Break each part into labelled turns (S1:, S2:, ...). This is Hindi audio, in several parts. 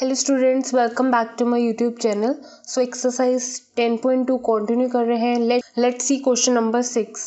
S1: Hello students, welcome back to my YouTube channel. So exercise 10.2 continue कर रहे हैं। Let's see question number 6।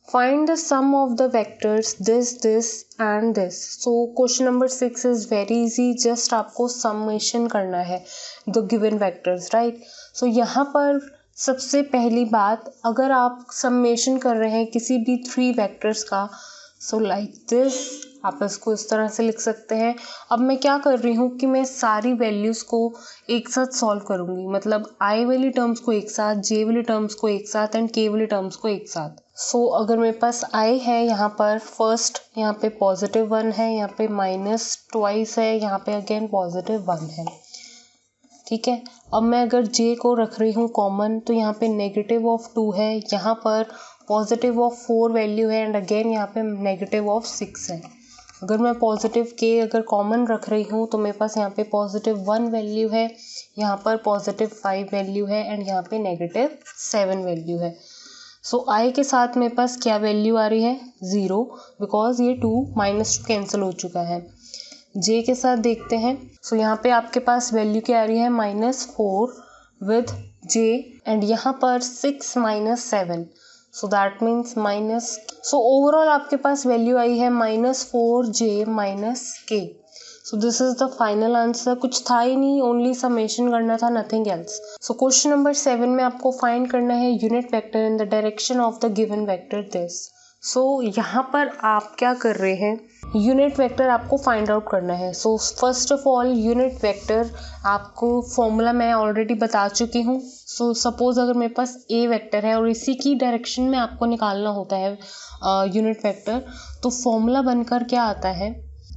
S1: Find the sum of the vectors this and this. So question number 6 is very easy. Just आपको समेशन करना है the given vectors, right. So यहाँ पर सबसे पहली बात, अगर आप समेशन कर रहे हैं किसी भी 3 वेक्टर्स का, सो लाइक दिस, आप इसको इस तरह से लिख सकते हैं। अब मैं क्या कर रही हूँ कि मैं सारी वैल्यूज़ को एक साथ सॉल्व करूँगी, मतलब आई वाली टर्म्स को एक साथ, जे वाली टर्म्स को एक साथ एंड के वाली टर्म्स को एक साथ। सो अगर मेरे पास आई है, यहाँ पर फर्स्ट, यहाँ पे +1 है, यहाँ पे -2 है, यहाँ पे अगेन +1 है, ठीक है। अब मैं अगर जे को रख रही हूँ कॉमन, तो यहाँ पे -2 है, यहाँ पर +4 वैल्यू है एंड अगेन यहाँ पे -6 है। अगर मैं अगर कॉमन रख रही हूँ तो मेरे पास यहाँ पे +1 वैल्यू है, यहाँ पर +5 वैल्यू है एंड यहाँ पे -7 वैल्यू है। सो आई के साथ मेरे पास क्या वैल्यू आ रही है? 0, बिकॉज ये 2 -2 कैंसिल हो चुका है। जे के साथ देखते हैं। सो यहाँ पे आपके पास वैल्यू क्या आ रही है? -4 विद जे एंड यहाँ पर 6 -7, so that means so overall आपके पास वैल्यू आई है -4j -k। So this is the final answer. कुछ था ही नहीं, ओनली समेशन करना था, nothing else. So question number 7 में आपको फाइंड करना है unit vector in the direction of the given vector this. So यहाँ पर आप क्या कर रहे हैं, यूनिट वेक्टर आपको फाइंड आउट करना है। So first of all unit vector आपको फॉर्मूला मैं ऑलरेडी बता चुकी हूँ। सो सपोज अगर मेरे पास ए वेक्टर है और इसी की डायरेक्शन में आपको निकालना होता है यूनिट वेक्टर, तो फॉर्मूला बनकर क्या आता है?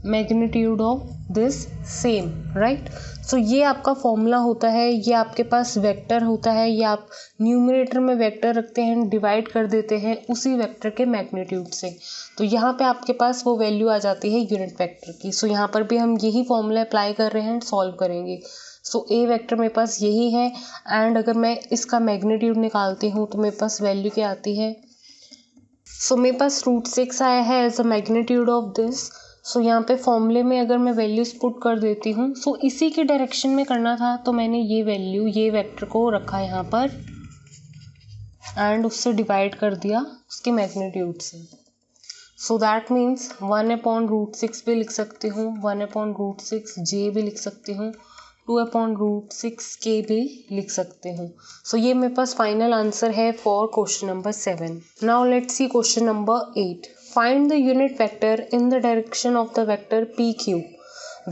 S1: Magnitude of this same, right. So ये आपका फॉर्मूला होता है, ये आपके पास वेक्टर होता है, ये आप न्यूमरेटर में वेक्टर रखते हैं, डिवाइड कर देते हैं उसी वेक्टर के मैग्नीट्यूड से, तो यहाँ पे आपके पास वो वैल्यू आ जाती है यूनिट वेक्टर की। सो यहाँ पर भी हम यही फॉर्मूला अप्लाई कर रहे हैं, सॉल्व करेंगे। सो ए वेक्टर मेरे पास यही है एंड अगर मैं इसका मैग्नीट्यूड निकालती हूँ तो मेरे पास वैल्यू क्या आती है? सो मेरे पास √6 आया है as a magnitude of this. So यहाँ पे फॉर्मूले में अगर मैं वैल्यूज पुट कर देती हूँ, सो इसी के डायरेक्शन में करना था, तो मैंने ये वैल्यू, ये वेक्टर को रखा यहाँ पर एंड उससे डिवाइड कर दिया उसके मैग्नीट्यूड से। सो दैट मीन्स 1/√6 भी लिख सकती हूँ, 1/√6 जे भी लिख सकती हूँ, 2/√6 के भी लिख सकते हूँ। सो ये मेरे पास फाइनल आंसर है for question number 7। Now let's see question number 8। Find the unit vector in the direction of the vector PQ,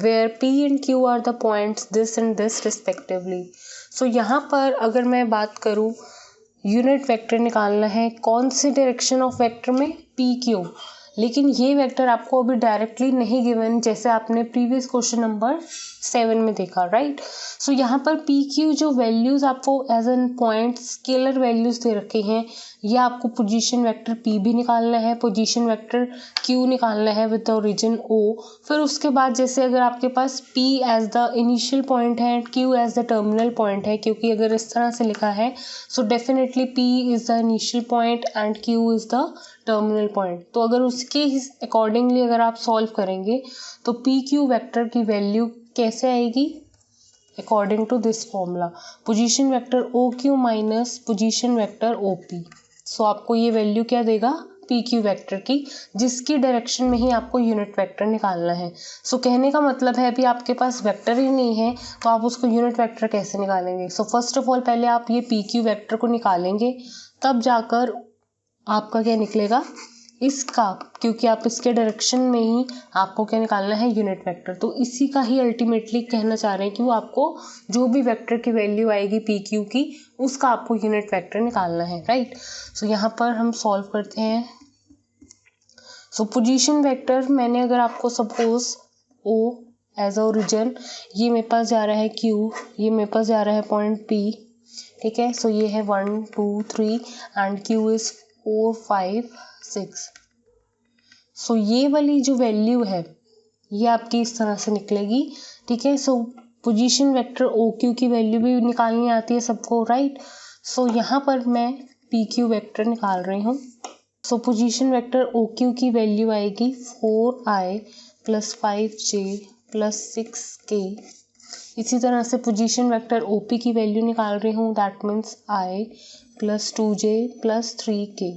S1: where P and Q are the points this and this respectively. So यहाँ पर अगर मैं बात करूँ, यूनिट वेक्टर निकालना है कौन से डायरेक्शन ऑफ वेक्टर में? PQ। लेकिन ये वेक्टर आपको अभी डायरेक्टली नहीं गिवन, जैसे आपने प्रीवियस क्वेश्चन नंबर 7 में देखा, राइट। सो यहाँ पर PQ जो वैल्यूज़ आपको as an point scalar values दे रखे हैं, या आपको पोजीशन वेक्टर P भी निकालना है, पोजीशन वेक्टर Q निकालना है विद द ओरिजिन O। फिर उसके बाद जैसे अगर आपके पास P as the initial point है and Q as the terminal point है, क्योंकि अगर इस तरह से लिखा है, so definitely P is the initial point and Q is the terminal point. तो अगर उसके अकॉर्डिंगली अगर आप सॉल्व करेंगे तो PQ वेक्टर की वैल्यू कैसे आएगी? According to this formula, position vector OQ minus position vector OP। So आपको ये वैल्यू क्या देगा? PQ वेक्टर की, जिसकी डायरेक्शन में ही आपको यूनिट वेक्टर निकालना है। सो कहने का मतलब है अभी आपके पास वेक्टर ही नहीं है, तो आप उसको यूनिट वेक्टर कैसे निकालेंगे? सो फर्स्ट ऑफ ऑल पहले आप ये PQ वेक्टर को निकालेंगे, तब जाकर आपका क्या निकलेगा? इसका, क्योंकि आप इसके डायरेक्शन में ही आपको क्या निकालना है? Unit vector. तो इसी का ही अल्टीमेटली कहना चाह रहे हैं कि वो आपको जो भी वेक्टर की वैल्यू आएगी PQ की, उसका आपको यूनिट वेक्टर निकालना है, राइट। सो यहाँ पर हम सॉल्व करते हैं। सो पोजीशन वेक्टर मैंने अगर आपको suppose O as a origin, ये मेरे पास जा रहा है Q, ये मेरे पास जा रहा है पॉइंट P, ठीक है। सो ये है 1 2 3 एंड Q इज 4 5 6। सो ये वाली जो वैल्यू है ये आपकी इस तरह से निकलेगी, ठीक है। सो पोजीशन वेक्टर OQ की वैल्यू भी निकालनी आती है सबको, राइट। सो यहाँ पर मैं PQ वेक्टर निकाल रही हूँ। सो पोजीशन वेक्टर OQ की वैल्यू आएगी 4i + 5j + 6k इसी तरह से पोजीशन वेक्टर OP की वैल्यू निकाल रही हूँ, that means I + 2j + 3k।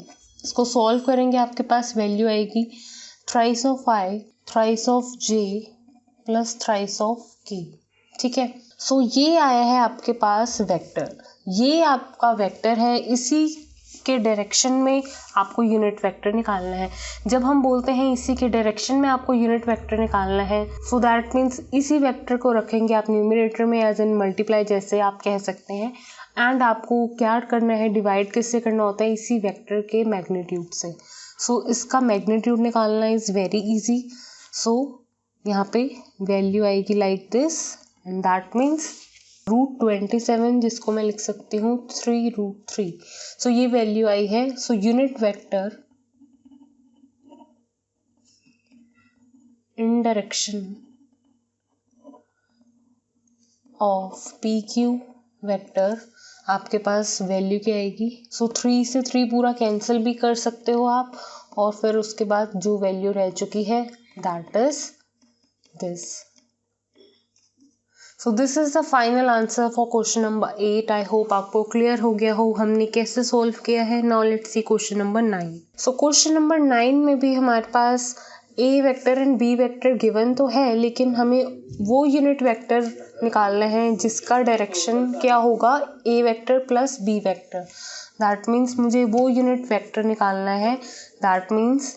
S1: इसको सॉल्व करेंगे, आपके पास वैल्यू आएगी thrice of I, thrice of j + thrice of k। ठीक है, सो ये आया है आपके पास वेक्टर। ये आपका वेक्टर है, इसी के डायरेक्शन में आपको यूनिट वेक्टर निकालना है। जब हम बोलते हैं इसी के डायरेक्शन में आपको यूनिट वेक्टर निकालना है, सो दैट मीन्स इसी वेक्टर को रखेंगे आप न्यूमरेटर में एज इन मल्टीप्लाई जैसे आप कह सकते हैं, एंड आपको क्या करना है, डिवाइड किससे करना होता है, इसी वेक्टर के मैग्नीट्यूड से। सो इसका मैग्नीट्यूड निकालना इज़ वेरी इजी। सो यहाँ पे वैल्यू आएगी like this, and that means √27, जिसको मैं लिख सकती हूँ 3√3। सो ये वैल्यू आई है। So unit vector in direction of PQ vector, आपके पास वैल्यू क्या आएगी। सो 3 से 3 पूरा कैंसिल भी कर सकते हो आप, और फिर उसके बाद जो वैल्यू रह चुकी है that is this. So this is the final answer for question number 8। I hope आपको क्लियर हो गया हो हमने कैसे सोल्व किया है। Now let's see question number 9। So question number 9 में भी हमारे पास A vector and B vector given तो है, लेकिन हमें वो यूनिट वेक्टर निकालना है जिसका डायरेक्शन क्या होगा, A vector plus B vector. That means मुझे वो यूनिट वेक्टर निकालना है, दैट मीन्स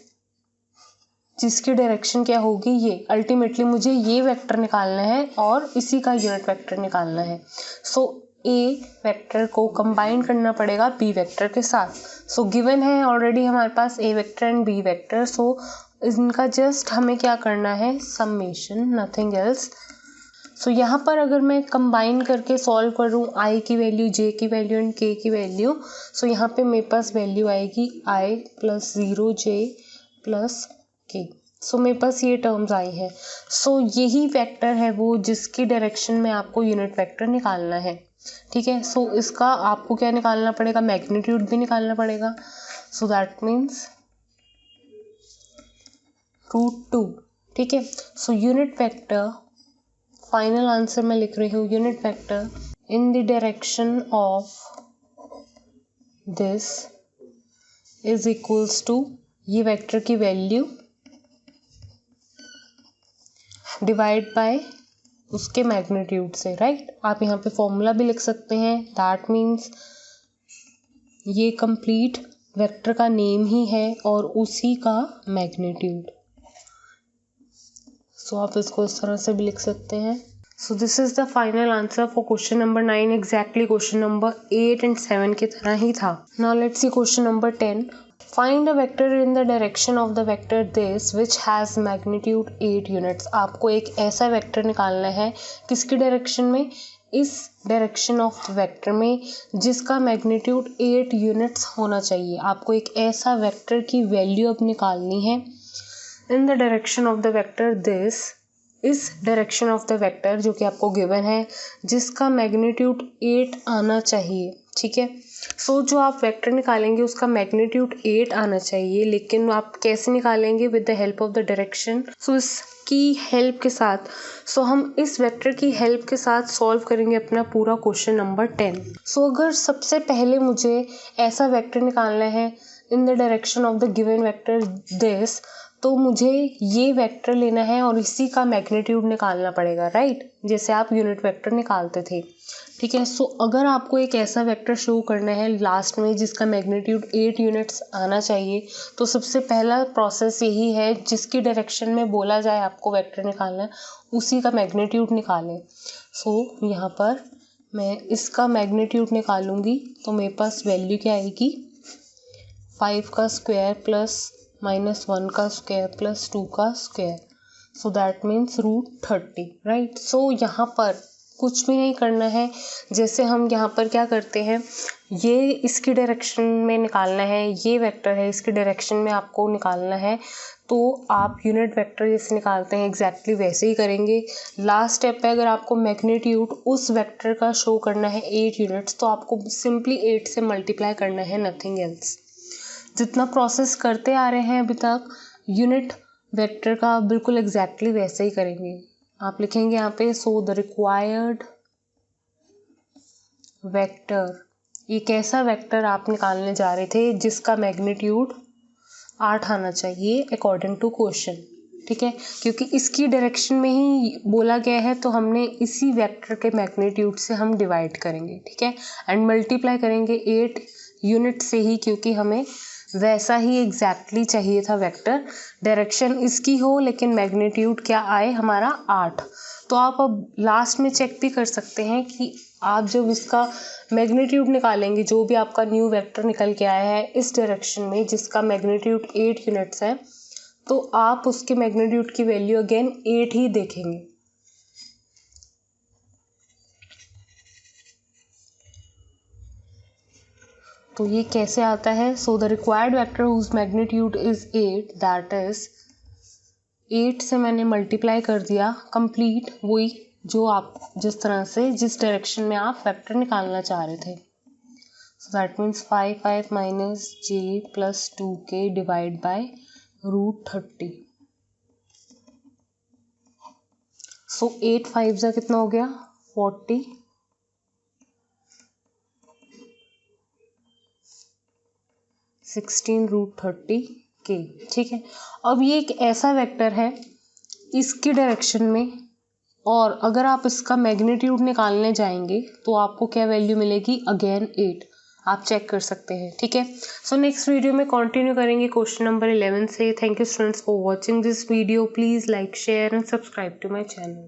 S1: जिसकी डायरेक्शन क्या होगी ये। अल्टीमेटली मुझे ये वेक्टर निकालना है और इसी का यूनिट वेक्टर निकालना है। सो A वेक्टर को कंबाइन करना पड़ेगा B वेक्टर के साथ। सो गिवन है ऑलरेडी हमारे पास A vector and B vector. So इनका जस्ट हमें क्या करना है, समेशन, नथिंग एल्स। सो यहाँ पर अगर मैं कंबाइन करके सॉल्व करूँ I की वैल्यू, J की वैल्यू एंड K की वैल्यू, सो यहाँ पे मेरे पास वैल्यू आएगी I + 0j + k। सो मेरे पास ये टर्म्स आई हैं। सो यही वेक्टर है वो जिसकी डायरेक्शन में आपको यूनिट वेक्टर निकालना है। ठीक है, सो इसका आपको क्या निकालना पड़ेगा, मैग्नीट्यूड भी निकालना पड़ेगा। So that means √2। ठीक है, so unit vector, final answer मैं लिख रही हूँ, unit vector in the direction of this is equals to ये वेक्टर की वैल्यू डिवाइड बाय उसके मैग्नीट्यूड से, राइट। आप यहाँ पे फॉर्मूला भी लिख सकते हैं, दैट मीन्स ये कंप्लीट वेक्टर का नेम ही है और उसी का मैग्नीट्यूड। सो आप इसको इस तरह से भी लिख सकते हैं। सो this is the final answer for question number 9। Exactly question number 8 and 7 की तरह ही था। Now let's see question number 10। Find a vector in the direction of the vector this which has magnitude 8 units. आपको एक ऐसा वेक्टर निकालना है, किसकी डायरेक्शन में, इस डायरेक्शन ऑफ वेक्टर में जिसका मैग्नीट्यूड 8 यूनिट्स होना चाहिए। आपको एक ऐसा वेक्टर की वैल्यू अब निकालनी है इन the direction of the vector this, इस डायरेक्शन ऑफ द वेक्टर जो कि आपको गिवन है, जिसका मैग्नीट्यूड 8 आना चाहिए। ठीक है, सो जो आप वेक्टर निकालेंगे उसका मैग्नीट्यूड 8 आना चाहिए, लेकिन आप कैसे निकालेंगे, with the help of the direction. So इसकी हेल्प के साथ, सो हम इस वेक्टर की हेल्प के साथ सॉल्व करेंगे अपना पूरा क्वेश्चन नंबर 10। सो अगर सबसे पहले मुझे ऐसा वेक्टर निकालना है इन the direction of the given vector this, तो मुझे ये वेक्टर लेना है और इसी का मैग्नीट्यूड निकालना पड़ेगा, राइट, जैसे आप यूनिट वेक्टर निकालते थे। ठीक है, सो अगर आपको एक ऐसा वेक्टर शो करना है लास्ट में जिसका मैग्नीट्यूड 8 यूनिट्स आना चाहिए, तो सबसे पहला प्रोसेस यही है, जिसकी डायरेक्शन में बोला जाए आपको वेक्टर निकालना है उसी का मैग्नीट्यूड निकालें। सो यहाँ पर मैं इसका मैग्नीट्यूड निकालूंगी, तो मेरे पास वैल्यू क्या आएगी, 5 का स्क्वायर प्लस -1 का स्क्वायर प्लस 2 का square. So that means √30, right. So यहाँ पर कुछ भी नहीं करना है, जैसे हम यहाँ पर क्या करते हैं, ये इसकी डायरेक्शन में निकालना है, ये वेक्टर है इसकी डायरेक्शन में आपको निकालना है, तो आप यूनिट वेक्टर जैसे निकालते हैं एग्जैक्टली वैसे ही करेंगे। लास्ट स्टेप पे अगर आपको मैग्नीट्यूड उस वेक्टर का शो करना है 8 यूनिट्स, तो आपको सिंपली 8 से मल्टीप्लाई करना है, नथिंग एल्स। जितना प्रोसेस करते आ रहे हैं अभी तक यूनिट वेक्टर का, बिल्कुल एग्जैक्टली वैसे ही करेंगे। आप लिखेंगे यहाँ पे सो द रिक्वायर्ड वेक्टर, ये कैसा वेक्टर आप निकालने जा रहे थे जिसका मैग्नीट्यूड 8 आना चाहिए अकॉर्डिंग टू क्वेश्चन, ठीक है, क्योंकि इसकी डायरेक्शन में ही बोला गया है तो हमने इसी वेक्टर के मैग्नीट्यूड से हम डिवाइड करेंगे, ठीक है, एंड मल्टीप्लाई करेंगे 8 यूनिट से ही, क्योंकि हमें वैसा ही एग्जैक्टली चाहिए था वेक्टर, डायरेक्शन इसकी हो लेकिन मैग्नीट्यूड क्या आए हमारा 8। तो आप अब लास्ट में चेक भी कर सकते हैं कि आप जब इसका मैग्नीट्यूड निकालेंगे, जो भी आपका न्यू वेक्टर निकल के आया है इस डायरेक्शन में जिसका मैग्नीट्यूड 8 यूनिट्स है, तो आप उसके मैग्नीट्यूड की वैल्यू अगेन 8 ही देखेंगे। तो ये कैसे आता है, so the required vector whose magnitude is 8, that is 8 से मैंने मल्टीप्लाई कर दिया, कंप्लीट वही जो आप जिस तरह से जिस डायरेक्शन में आप वेक्टर निकालना चाह रहे थे। सो that means 5 minus j plus 2k divide by √30। सो 8 5 जा कितना हो गया 40, 16√30k, ठीक है। अब ये एक ऐसा वेक्टर है इसकी डायरेक्शन में, और अगर आप इसका मैग्नीट्यूड निकालने जाएंगे तो आपको क्या वैल्यू मिलेगी, अगेन 8, आप चेक कर सकते हैं, ठीक है। सो नेक्स्ट वीडियो में कंटिन्यू करेंगे क्वेश्चन नंबर 11 से। Thank you students for watching this video. Please like share and subscribe to my channel.